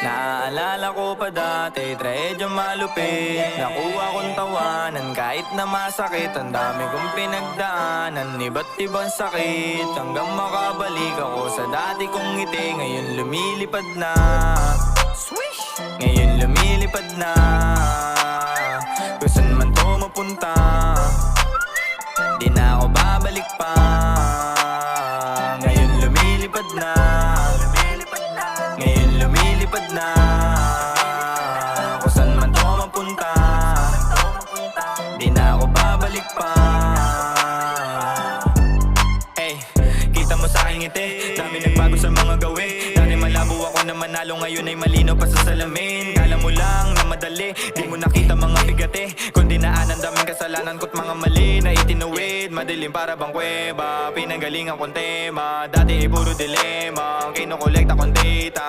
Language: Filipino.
Naaalala ko pa dati, trahedya malupit. Nakuha kong tawanan kahit na masakit. Ang dami kong pinagdaanan, iba't ibang sakit. Hanggang makabalik ako sa dati kong ngiti. Ngayon lumilipad na, swish! Ngayon lumilipad na, kung saan man to mapunta, di na ako babalik pa. Ngayon lumilipad na, ngayon lumilipad na, kung saan man to mapunta, di na ako babalik pa. Hey, kita mo sa aking ngiti, dami nagbago sa mga gawin. Dati malabo ako na manalo, ngayon ay malinaw pa sa salamin. Kala mo lang na madali, di mo nakita mga bigate. Kundi naanan daming kasalanan ko't mga mali na itinuwid. Madilim para bang kuweba, pinanggalingan kong tema. Dati ay puro dilema, kinukolekta kong data.